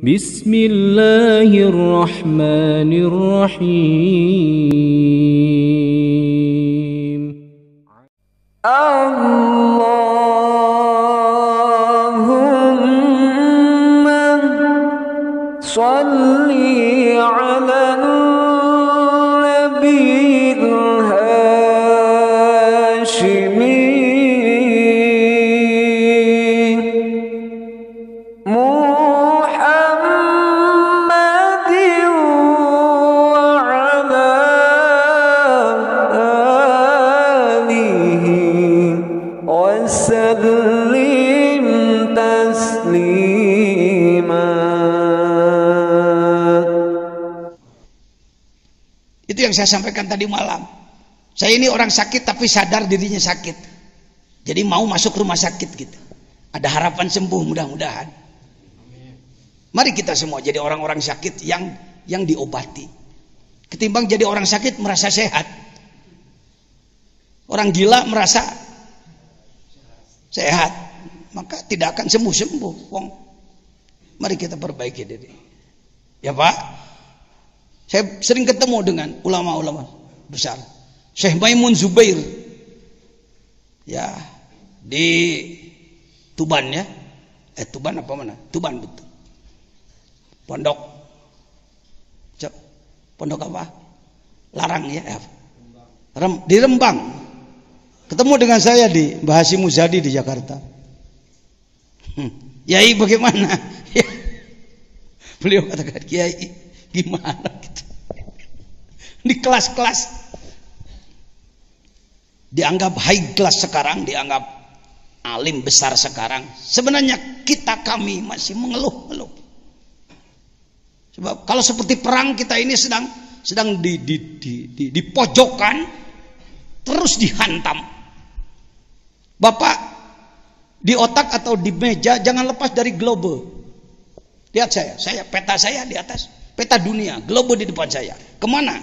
Bismillahirrahmanirrahim. Allahumma shalli ala nabiyil hashimi Muhammadin wa ala alihi wa sallim taslima. Itu yang saya sampaikan tadi malam. Saya ini orang sakit tapi sadar dirinya sakit. Jadi mau masuk rumah sakit gitu. Ada harapan sembuh mudah-mudahan. Mari kita semua jadi orang-orang sakit yang diobati. Ketimbang jadi orang sakit merasa sehat. Orang gila merasa sehat, maka tidak akan sembuh-sembuh. Mari kita perbaiki diri. Ya Pak, saya sering ketemu dengan ulama-ulama besar. Syekh Maimun Zubair, ya di Tuban ya, Tuban apa mana? Tuban betul. Pondok apa? Larang ya, di Rembang. Ketemu dengan saya di Mbah Hasyim Muzadi di Jakarta. Yai bagaimana? Beliau katakan, Kiai gimana gitu. Di kelas-kelas dianggap high class sekarang, dianggap alim besar sekarang. Sebenarnya kami masih mengeluh-ngeluh. Sebab kalau seperti perang kita ini sedang di pojokan, terus dihantam. Bapak di otak atau di meja jangan lepas dari globe. Lihat saya peta saya di atas, peta dunia, globe di depan saya. Kemana?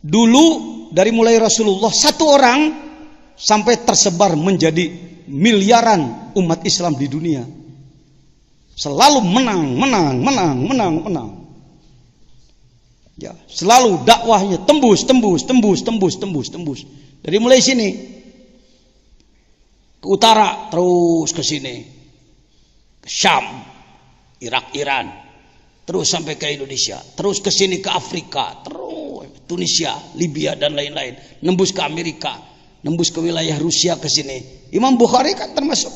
Dulu dari mulai Rasulullah satu orang sampai tersebar menjadi miliaran umat Islam di dunia. Selalu menang. Ya, selalu dakwahnya tembus. Dari mulai sini ke utara terus ke sini, ke Syam, Irak, Iran, terus sampai ke Indonesia, terus ke sini ke Afrika, terus Tunisia, Libya dan lain-lain, nembus ke Amerika, nembus ke wilayah Rusia ke sini. Imam Bukhari kan termasuk.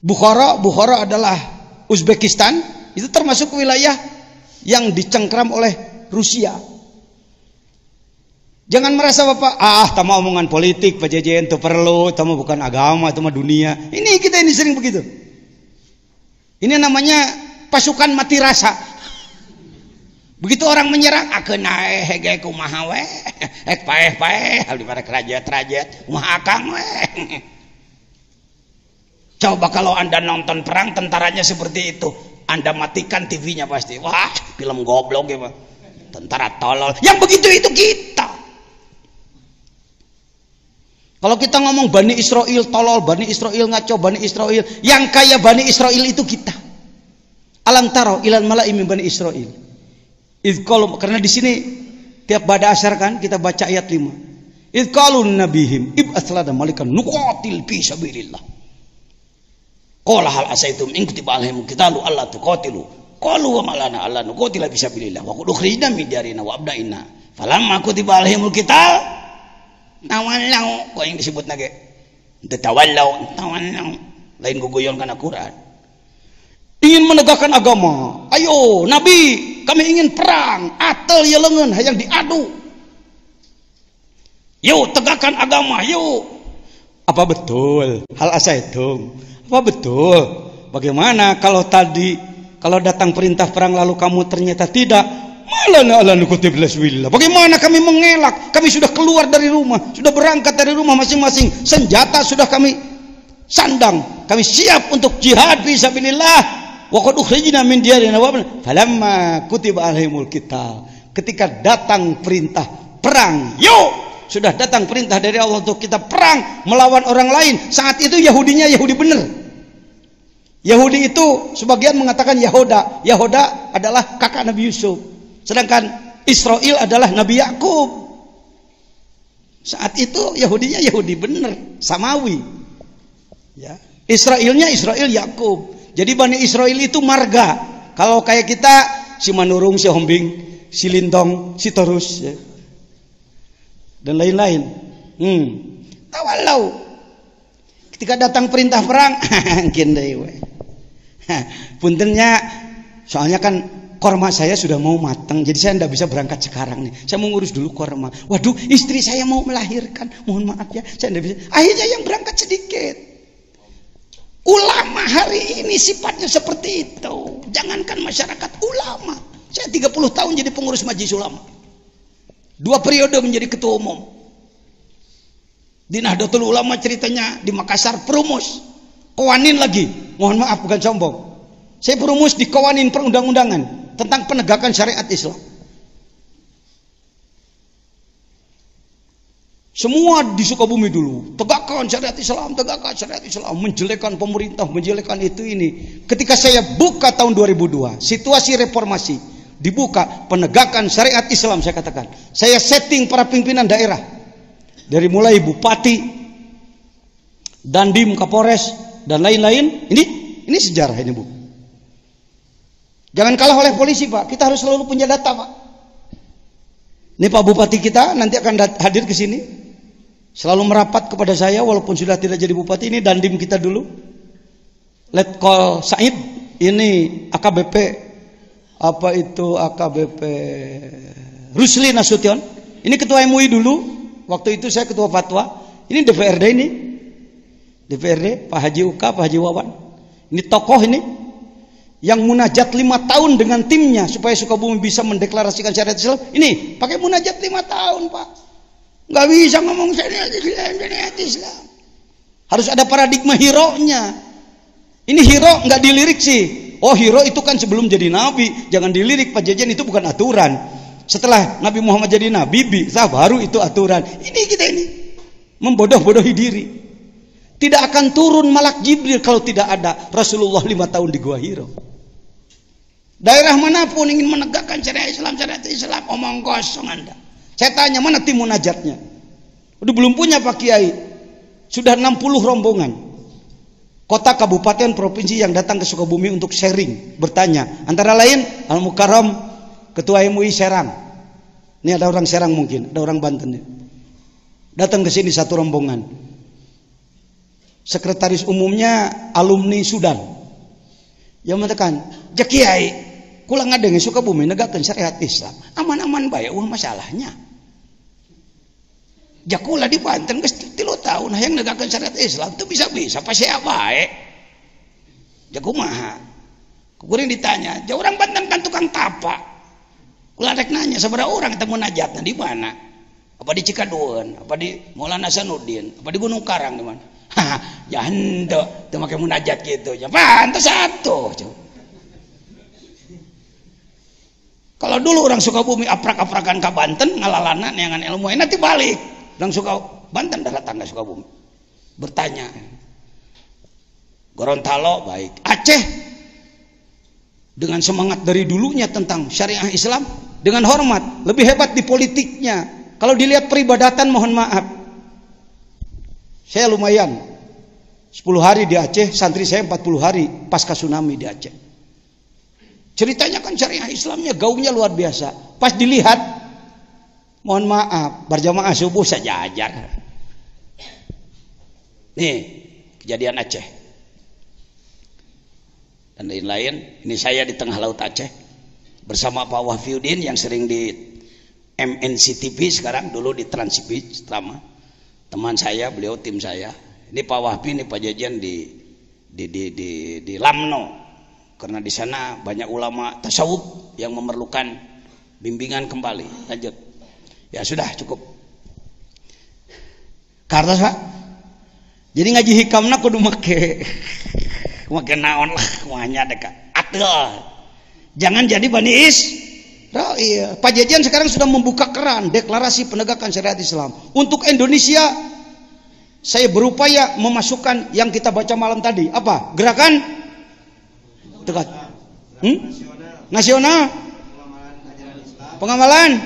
Bukhara adalah Uzbekistan, itu termasuk wilayah yang dicengkram oleh Rusia. Jangan merasa Bapak, tak mau omongan politik, Pak Jejen, itu perlu, itu mah bukan agama, itu mah dunia. Kita ini sering begitu. Ini namanya pasukan mati rasa. Begitu orang menyerang, akeun nae hege kumaha we, paeh di para kerajat kumaha akang we. Coba kalau Anda nonton perang, tentaranya seperti itu, Anda matikan TV-nya pasti. Wah, film goblok ya Pak. Tentara tolol. Yang begitu itu kita. Kalau kita ngomong Bani Israel tolol, Bani Israel ngaco, Bani Israel, yang kaya Bani Israel itu kita. Alam taro ilal mala'i min Bani Israel. Karena di sini tiap pada asar kan kita baca ayat 5. Idqalun nabihim ib'ats lana malikan nuqatil fi sabilillah. Qala hal asaitum in kutiba alaihim qitalu alla tuqatilu. Qalu wa malana alla nuqatila fi sabilillah wa qad ukhrijna min diyarina wa abnaina. Falamma kutiba alaihimul qital tawallau, kok yang disebut nage tawallau lain guguyon kana Quran. Ingin menegakkan agama, ayo Nabi, kami ingin perang, atel ya lengan hayang diadu. Yuk tegakkan agama, yuk. Apa betul hal asaitum? Apa betul? Bagaimana kalau datang perintah perang lalu kamu ternyata tidak? Malana ala nukutib laswillah. Bagaimana kami mengelak? Kami sudah keluar dari rumah, sudah berangkat dari rumah masing-masing. Senjata sudah kami sandang. Kami siap untuk jihad fi sabilillah. Wa qad ukhrijna min diyarina wa falamma kutiba alaihimul qital. Ketika datang perintah perang, yuk, sudah datang perintah dari Allah untuk kita perang melawan orang lain. Saat itu Yahudinya Yahudi benar. Yahudi itu sebagian mengatakan Yahoda. Yahoda adalah kakak Nabi Yusuf. Sedangkan Israel adalah Nabi Yakub. Saat itu Yahudinya Yahudi bener, Samawi. Ya. Israelnya Israel Yakub. Jadi Bani Israel itu marga. Kalau kayak kita si Manurung, si Hombing, si Lintong, si Torus, ya. Dan lain-lain. Tawalau ketika datang perintah perang, puntennya, soalnya kan korma saya sudah mau matang, jadi saya tidak bisa berangkat sekarang nih. Saya mau ngurus dulu korma. Waduh, istri saya mau melahirkan, mohon maaf ya, saya tidak bisa. Akhirnya yang berangkat sedikit. Ulama hari ini sifatnya seperti itu. Jangankan masyarakat, ulama. Saya 30 tahun jadi pengurus majelis ulama. 2 periode menjadi ketua umum. Di Nahdlatul Ulama ceritanya di Makassar perumus. Kawanin lagi. Mohon maaf bukan sombong. Saya perumus di kawanin perundang-undangan tentang penegakan syariat Islam. Semua di Sukabumi dulu. Tegakkan syariat Islam, tegakkan syariat Islam. Menjelekkan pemerintah, menjelekkan itu ini. Ketika saya buka tahun 2002, situasi reformasi. Dibuka penegakan syariat Islam, saya katakan. Saya setting para pimpinan daerah. Dari mulai bupati, dandim, kapolres, dan lain-lain. Ini sejarah ini, Bu. Jangan kalah oleh polisi, Pak. Kita harus selalu punya data, Pak. Ini Pak Bupati kita nanti akan hadir ke sini. Selalu merapat kepada saya walaupun sudah tidak jadi bupati. Ini dandim kita dulu. Letkol Said, ini AKBP AKBP Rusli Nasution. Ini ketua MUI dulu. Waktu itu saya ketua fatwa. Ini DPRD ini. DPRD Pak Haji Uka, Pak Haji Wawan. Ini tokoh ini yang munajat 5 tahun dengan timnya supaya Sukabumi bisa mendeklarasikan syariat Islam. Ini pakai munajat 5 tahun, Pak. Nggak bisa ngomong syariat Islam. Harus ada paradigma hero-nya. Ini hero nggak dilirik sih. Oh, hero itu kan sebelum jadi nabi, jangan dilirik Pak Jajan, itu bukan aturan. Setelah Nabi Muhammad jadi nabi, baru itu aturan. Ini kita ini membodoh-bodohi diri. Tidak akan turun malak Jibril kalau tidak ada Rasulullah 5 tahun di Gua Hiro. Daerah manapun ingin menegakkan syariat Islam, omong kosong Anda. Saya tanya, mana tim munajatnya? Udah belum punya Pak Kiai. Sudah 60 rombongan. Kota, kabupaten, provinsi yang datang ke Sukabumi untuk sharing, bertanya. Antara lain Al-Mukarram, Ketua MUI Serang. Ini ada orang Serang mungkin, ada orang Banten. Datang ke sini satu rombongan. Sekretaris umumnya alumni Sudan. Yang mengatakan, "Ja Kiai, kula ngadenge Sukabumi negakkeun syariat Islam. Aman-aman bae eueuh masalahnya. Ja kula di Banten geus 3 tahun hayang negakkeun syariat Islam teu bisa-bisa pasea bae." Ja kumaha? Kuring ditanya, "Ja urang Banten kan tukang tapak." Kula rek nanya sabaraha orang teu munajatna di mana? Apa di Cikadueun, apa di Maulana Hasanuddin, apa di Gunung Karang di mana? Haha, ya henteu teu make munajat kitu. Ya pantes atuh. Kalau dulu orang Sukabumi aprak-aprakan ka Banten ngalalana neangan ilmu nanti balik. Orang Banten datang ke Sukabumi. Bertanya. Gorontalo baik. Aceh dengan semangat dari dulunya tentang syariah Islam dengan hormat, lebih hebat di politiknya. Kalau dilihat peribadatan, mohon maaf, saya lumayan 10 hari di Aceh, santri saya 40 hari pasca tsunami di Aceh. Ceritanya kan syariah Islamnya gaungnya luar biasa. Pas dilihat, mohon maaf, berjamaah subuh saya jajar. Nih kejadian Aceh dan lain-lain. Ini saya di tengah laut Aceh bersama Pak Wahfiuddin yang sering di MNC TV, sekarang dulu di Trans TV. Teman saya, beliau tim saya. Ini Pak Wahfi, ini Pak Jajan di Lamno, karena di sana banyak ulama tasawuf yang memerlukan bimbingan kembali. Lanjut. Ya sudah cukup. Karena Pak, jadi ngaji hikamna kudu make naon lah, kumaha dekat. Atul. Jangan jadi Bani Israil. Pak Jajan sekarang sudah membuka keran deklarasi penegakan syariat Islam. Untuk Indonesia, saya berupaya memasukkan yang kita baca malam tadi. Apa? Gerakan Tekat. Nasional. Pengamalan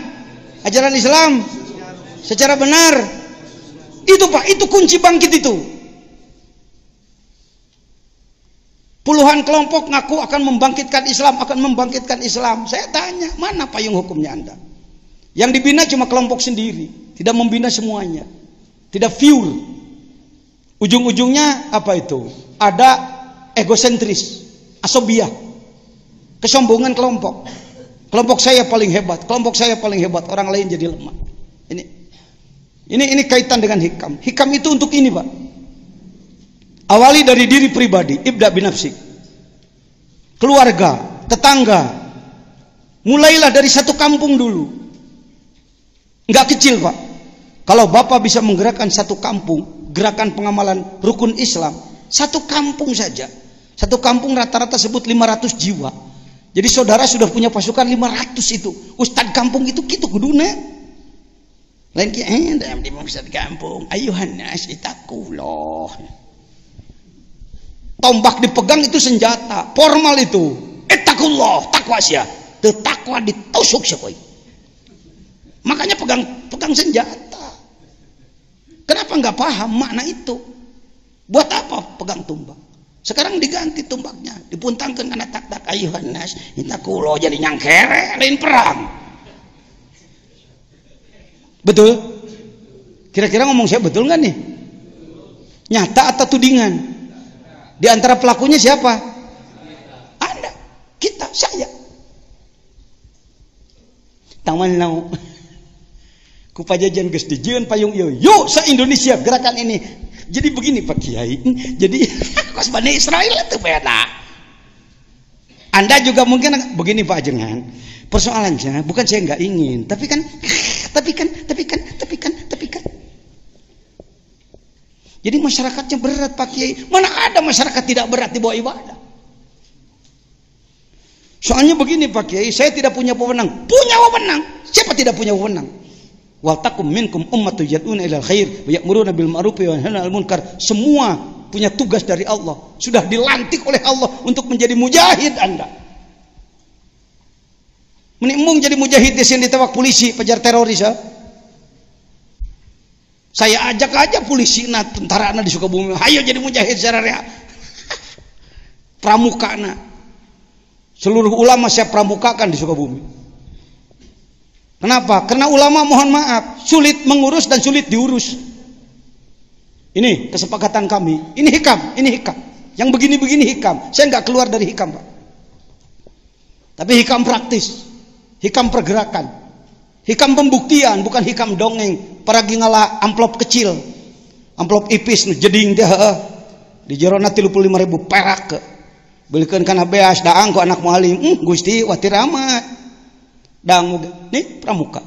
ajaran Islam secara benar. Itu Pak, itu kunci bangkit itu. Puluhan kelompok ngaku akan membangkitkan Islam, akan membangkitkan Islam. Saya tanya, mana payung hukumnya Anda? Yang dibina cuma kelompok sendiri, tidak membina semuanya. Tidak pure. Ujung-ujungnya apa itu? Ada egosentris, asobiah, kesombongan kelompok. Kelompok saya paling hebat, kelompok saya paling hebat, orang lain jadi lemah. Ini kaitan dengan hikam. Hikam itu untuk ini, Pak. Awali dari diri pribadi, ibda binafsik. Keluarga, tetangga. Mulailah dari satu kampung dulu. Enggak kecil, Pak. Kalau Bapak bisa menggerakkan satu kampung, gerakan pengamalan rukun Islam, satu kampung saja. Satu kampung rata-rata sebut 500 jiwa. Jadi saudara sudah punya pasukan 500 itu. Ustadz kampung itu gitu kuduna. Lain ki dalam di ustadz kampung, ayuhan nas itakullah. Tombak dipegang itu senjata, formal itu. Ittaqullah, takwa sia. Teu takwa ditusuk sia. Makanya pegang senjata. Kenapa nggak paham makna itu? Buat apa pegang tombak? Sekarang diganti tombaknya, dipuntangkan karena tak ayuhan nas ittaqullah, jadi nyangkere lain perang. Betul? Kira-kira ngomong saya betul nggak nih? Nyata atau tudingan? Di antara pelakunya siapa? Anda, kita, saya. Taman nau. Kupajajan geus dijieun payung ieu. Yuk se-Indonesia gerakan ini. Jadi begini Pak Kiai. Jadi kos Bani Israil itu beda. Anda juga mungkin begini Pak Jengan. Persoalannya bukan saya nggak ingin, tapi kan. Jadi masyarakatnya berat Pak Kiai. Mana ada masyarakat tidak berat di bawah ibadah? Soalnya begini Pak Kiai, saya tidak punya wewenang. Punya wewenang. Siapa tidak punya wewenang? Wal takum minkum ummatun yad'una ilal khair wa ya'muruna bil ma'ruf wa yanhauna 'anil munkar. Semua punya tugas dari Allah. Sudah dilantik oleh Allah untuk menjadi mujahid Anda. Menimung jadi mujahid di sini ditewak polisi, pejar teroris ya. Saya ajak aja polisi tentara di Sukabumi, ayo jadi mujahid secara real. Pramuka seluruh ulama saya pramukakan di Sukabumi. Kenapa? Karena ulama mohon maaf sulit mengurus dan sulit diurus. Ini kesepakatan kami. Ini hikam. Yang begini-begini hikam. Saya nggak keluar dari hikam Pak. Tapi hikam praktis, hikam pergerakan. Hikam pembuktian, bukan hikam dongeng. Para gingala amplop kecil, amplop ipis, jeding deh, di jerona 35.000 perak. Belikan kana beas, daang ku anak mualim, gusti watir amat. Daang nih pramuka.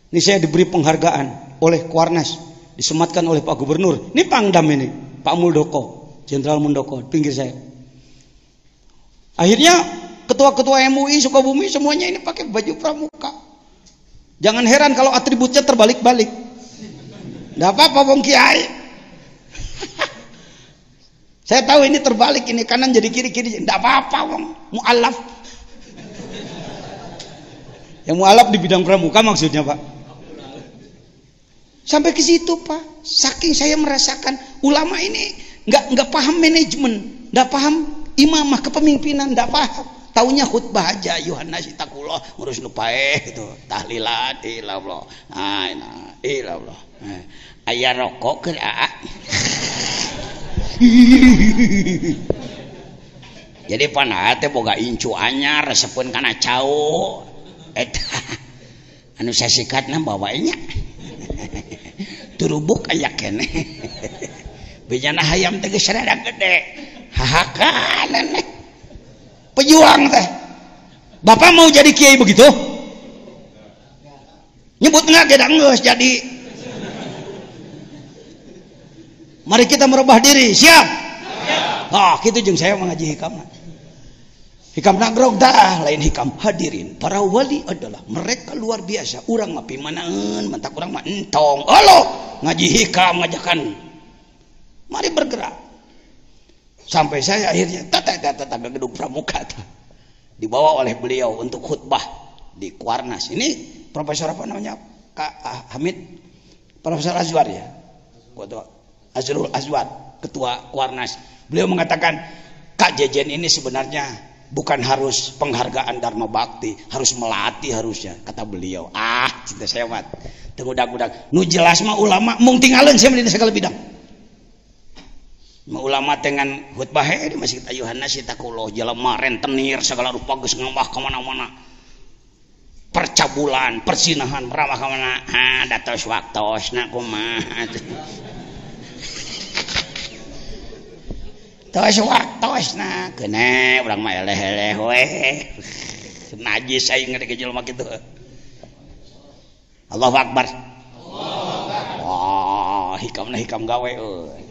Ini saya diberi penghargaan oleh Kuarnas, disematkan oleh Pak Gubernur. Ini Pangdam ini, Pak Muldoko, Jenderal Muldoko, pinggir saya. Akhirnya ketua-ketua MUI Sukabumi semuanya ini pakai baju pramuka. Jangan heran kalau atributnya terbalik-balik. Nggak apa-apa Bung Kiai. Saya tahu ini terbalik, ini kanan jadi kiri-kiri. Nggak apa-apa Bung. Mu'alaf. Yang mu'alaf di bidang pramuka maksudnya Pak. Sampai ke situ Pak. Saking saya merasakan ulama ini nggak paham manajemen, nggak paham imamah kepemimpinan, nggak paham. Taunya khutbah aja, Yohanes itakullah, ngurus nupaeh itu, tahlilat ilallah, ilallah, ayah rokok kira. Jadi panah teh boga incu anyar, resepun kana cau, anu sasikatna bawanya, turubuk ayak kene, bijana hayam teh geus rada gede, hahakan. Pejuang teh. Bapak mau jadi kiai begitu? Nyebut enggak gedang geus jadi. Mari kita merubah diri, siap? Siap. Kitu jeung saya mengaji hikamna. Hikam nagrog dah, lain hikam hadirin. Para wali adalah mereka luar biasa. Urang mah pimanaeun, mentak urang mah entong. Aloh, ngaji hikam ngajakan. Mari bergerak. Sampai saya akhirnya ke gedung Pramuka dibawa oleh beliau untuk khutbah di Kuarnas. Ini Profesor apa namanya? Kak Hamid, Profesor Azwar ya, Azrul Azwar, Ketua Kuarnas. Beliau mengatakan, Kak Jejen ini sebenarnya bukan harus penghargaan Dharma Bakti, harus melatih harusnya, kata beliau. Cinta saya mat. Tengudak-udak. Nu jelas mah ulama mung tinggalin saya di segala bidang. Ulama dengan khutbah di Masjid Ayuhanna si takuloh jelema rentenir segala rupa geus ngambah ka mana-mana. Percabulan, persinahan, ramah ka mana? Datos waktosna kumaha. Tos waktosna keuna urang mah eleh-eleh we. Najis aing ngeudeuk jelema kitu. Allahu Akbar. Allahu Akbar. Wah, hikam gawe euy.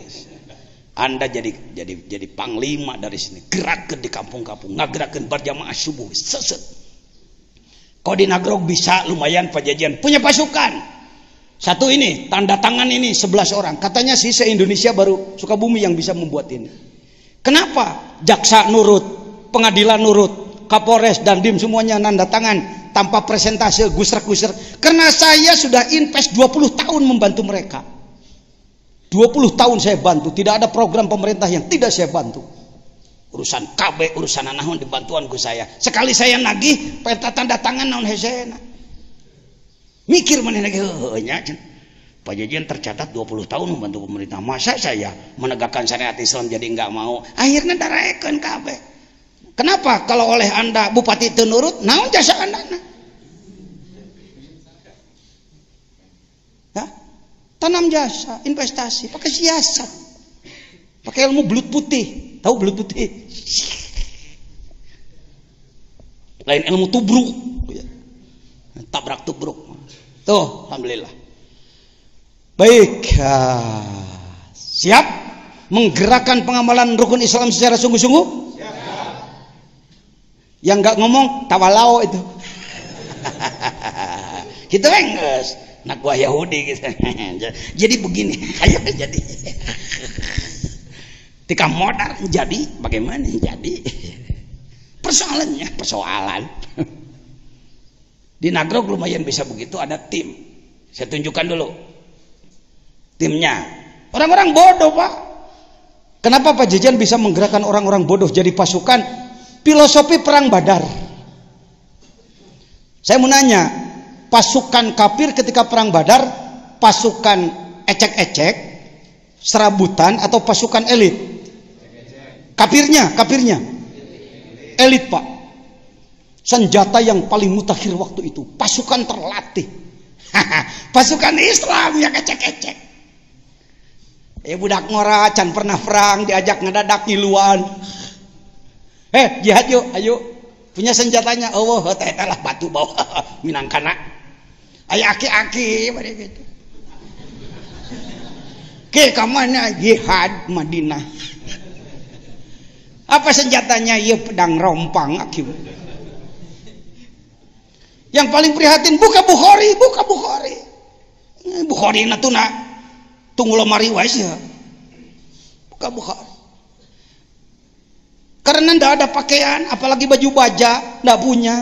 Anda jadi panglima dari sini, gerakkan di kampung-kampung, ngagerakkan berjamaah subuh, seset. Kau di Nagrog bisa lumayan Pajajian punya pasukan. Satu ini tanda tangan ini 11 orang. Katanya sih se-Indonesia baru Sukabumi yang bisa membuat ini. Kenapa? Jaksa nurut, pengadilan nurut, Kapolres dan Dim semuanya nanda tangan tanpa presentase gusrak-gusrak. Karena saya sudah invest 20 tahun membantu mereka. 20 tahun saya bantu, tidak ada program pemerintah yang tidak saya bantu. Urusan KB, urusan naon dibantuan ku saya. Sekali saya nagih, peta tanda tangan naon hesena. Mikir maneh lagi nya. Pajajian tercatat 20 tahun membantu pemerintah. Masa saya menegakkan syariat Islam jadi enggak mau? Akhirnya daraekeun KB. Kenapa kalau oleh Anda bupati teu nurut, naon jasa Anda? Tanam jasa, investasi, pakai siasat, pakai ilmu belut putih. Tahu belut putih? Lain ilmu tubruk, tabrak tubruk. Tuh, alhamdulillah. Baik, siap menggerakkan pengamalan rukun Islam secara sungguh-sungguh? Yang nggak ngomong tawalau itu. Kita enggak. Nak gua Yahudi gitu. Jadi begini, ayo jadi. Tika modal jadi bagaimana jadi? Persoalan. Di Nagrog lumayan bisa begitu, ada tim. Saya tunjukkan dulu. Timnya. Orang-orang bodoh, Pak. Kenapa Pak Jejen bisa menggerakkan orang-orang bodoh jadi pasukan? Filosofi perang Badar. Saya mau nanya, pasukan kafir ketika perang Badar, pasukan ecek-ecek, serabutan atau pasukan elit? Kafirnya elit, Pak. Senjata yang paling mutakhir waktu itu, pasukan terlatih. Pasukan Islam yang ecek-ecek. Budak ngora can pernah perang diajak ngedadak ngiluan. Jihad yuk, ayo. Punya senjatanya, teh lah batu bawa minangkana. Ayo aki-aki pada gitu. Ke kamana jihad Madinah. Apa senjatanya? Ya pedang rompang aki. Yang paling prihatin buka Bukhari. Bukhari natuna tunggu lemari wais ya. Buka Bukhari. Karena ndak ada pakaian, apalagi baju baja ndak punya.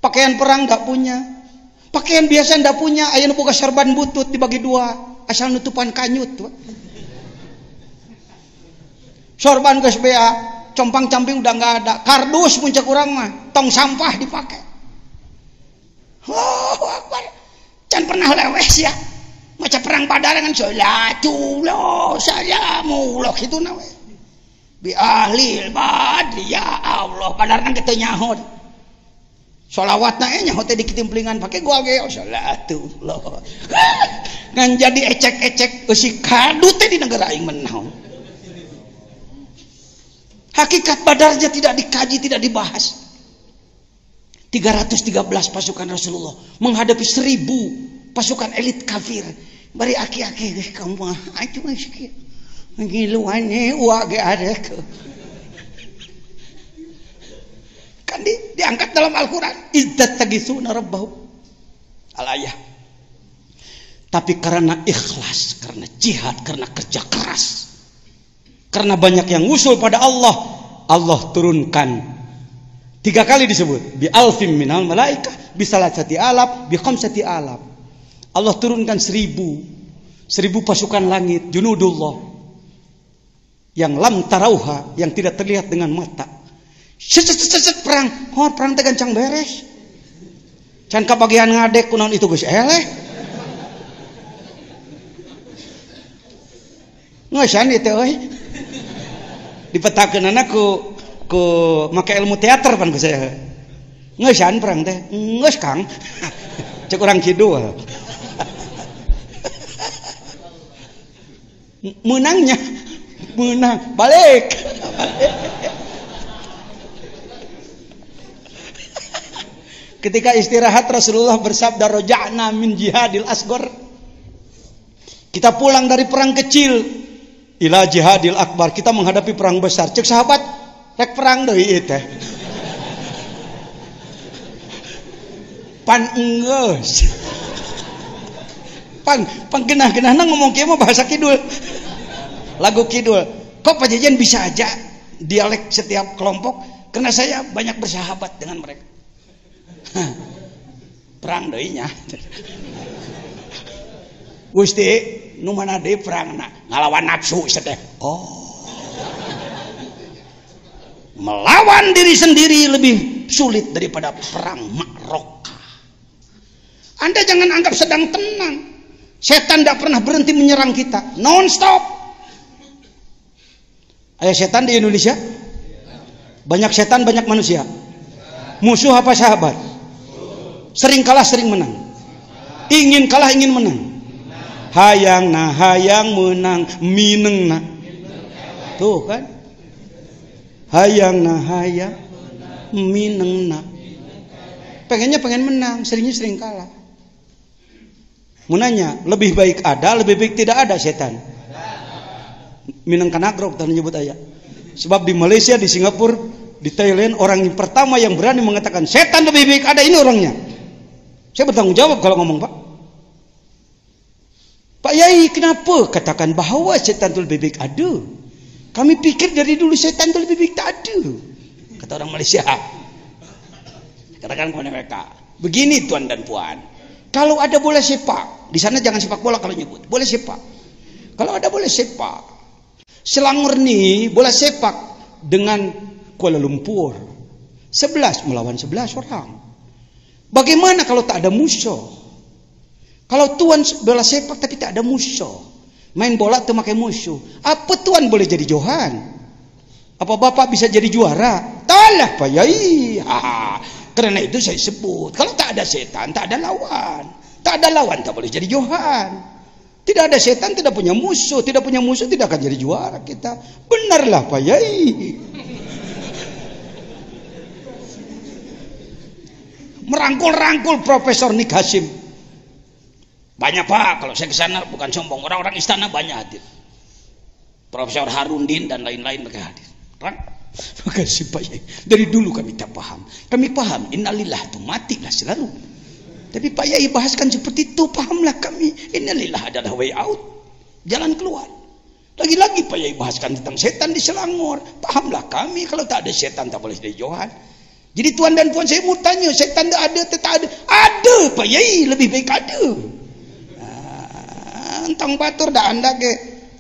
Pakaian perang ndak punya. Pakaian biasa ndak punya, aya nu boga sorban butut dibagi dua, asal nutupan kanyut. Sorban geus bea, compang-camping udah nggak ada. Kardus puncak urang mah, tong sampah dipakai. Akbar. Can pernah lewes ya. Maca perang Badar dengan salatullah salamullah kitu na we. Bi ahlil badri ya Allah, Badar kan kitu nyaho. Sholawatna nyaho teh dikitimplingan pakai gua ge salatullah. Ngan jadi ecek-ecek eusi kadu teh di negara aing menaon. Hakikat Badarnya tidak dikaji, tidak dibahas. 313 pasukan Rasulullah menghadapi 1000 pasukan elit kafir. Bari aki-aki kamu acu geus ngiluane wa ge ada ke. Kan diangkat dalam Al-Qur'an, idzat tagisuna rabbahu al-ayah. Tapi karena ikhlas, karena jihad, karena kerja keras, Karena banyak yang usul pada Allah, Allah turunkan 3 kali disebut bi alfim minal malaikah, bi salasati alaf, bi khamsati alaf. Allah turunkan 1000 pasukan langit, junudullah, yang lam tarauha, yang tidak terlihat dengan mata. Set perang, perang teh gancang beres. Can kabagian ngadek kunaon itu geus eleh. Ngeusan ieu teh euy. Dipetakeunana ku make ilmu teater pan geus saya. Ngeusan perang teh. Geus Kang. Cek urang kidul. Menangnya menang balik. Ketika istirahat Rasulullah bersabda roja'na min jihadil asgor, kita pulang dari perang kecil ila jihadil akbar, kita menghadapi perang besar. Cek sahabat rek perang deui teh pan enggeus pan genah-genahna ngomong kieu mah bahasa kidul, lagu kidul. Kok Pajajan bisa aja dialek setiap kelompok? Karena saya banyak bersahabat dengan mereka. Perang deui nya. Gusti, nu mana deui perangna? Ngalawan nafsu teh. Oh. Melawan diri sendiri lebih sulit daripada perang Ma'rakah. Anda jangan anggap sedang tenang. Setan tidak pernah berhenti menyerang kita, non stop. Ada setan di Indonesia? Banyak setan, banyak manusia. Musuh apa sahabat? Sering kalah, sering menang. Ingin kalah, ingin menang. Hayang na hayang menang, mineng na. Tuh kan? Hayang na hayang mineng na. Pengennya pengen menang, seringnya sering kalah. Munanya, lebih baik ada, lebih baik tidak ada setan. Minang kanagrok tadi nyebut ayat. Sebab di Malaysia, di Singapura, di Thailand, orang yang pertama yang berani mengatakan setan lebih baik ada, ini orangnya. Saya bertanggung jawab kalau ngomong, Pak. Pak Yai, kenapa katakan bahwa setan itu lebih baik ada? Kami pikir dari dulu setan itu lebih baik tak ada. Kata orang Malaysia. Katakan kepada mereka, begini tuan dan puan. Kalau ada bola sepak, di sana jangan sepak bola kalau nyebut, bola sepak. Kalau ada bola sepak, Selangor nih bola sepak dengan Kuala Lumpur, 11 melawan 11 orang. Bagaimana kalau tak ada musuh? Kalau tuan bola sepak tapi tak ada musuh, main bola tuh pakai musuh, apa tuan boleh jadi johan? Apa bapak bisa jadi juara? Talah Pak Yai. Karena itu saya sebut, kalau tak ada setan, tak ada lawan. Tak ada lawan, tak boleh jadi johan. Tidak ada setan, tidak punya musuh. Tidak punya musuh, tidak akan jadi juara kita. Benarlah Pak Yai. Merangkul-rangkul Profesor Nik Hasim. Banyak Pak, kalau saya ke sana bukan sombong. Orang-orang istana banyak hadir. Profesor Harundin dan lain-lain mereka hadir. Makasih Pak Yai. Dari dulu kami tak paham. Kami paham innalillah itu matilah selalu. Tapi Pak Yai bahaskan seperti itu, pahamlah kami. Innalillah adalah way out, jalan keluar. Lagi-lagi Pak Yai bahaskan tentang setan di Selangor, pahamlah kami. Kalau tak ada setan tak boleh jadi johan. Jadi tuan dan puan, saya mau tanya, setan tak ada, tak ada? Ada Pak Yai, lebih baik ada. Entang batur dah anda ke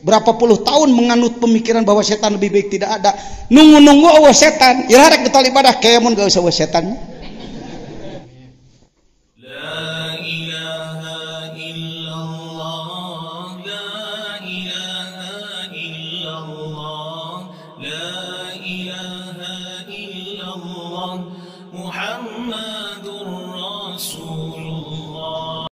berapa puluh tahun menganut pemikiran bahwa setan lebih baik tidak ada. Nunggu-nunggu awas setan. Ya harap betul ibadah kayak mun gak usah awas setan. La ilaha illallah, la ilaha illallah, la ilaha illallah, Muhammadur Rasul.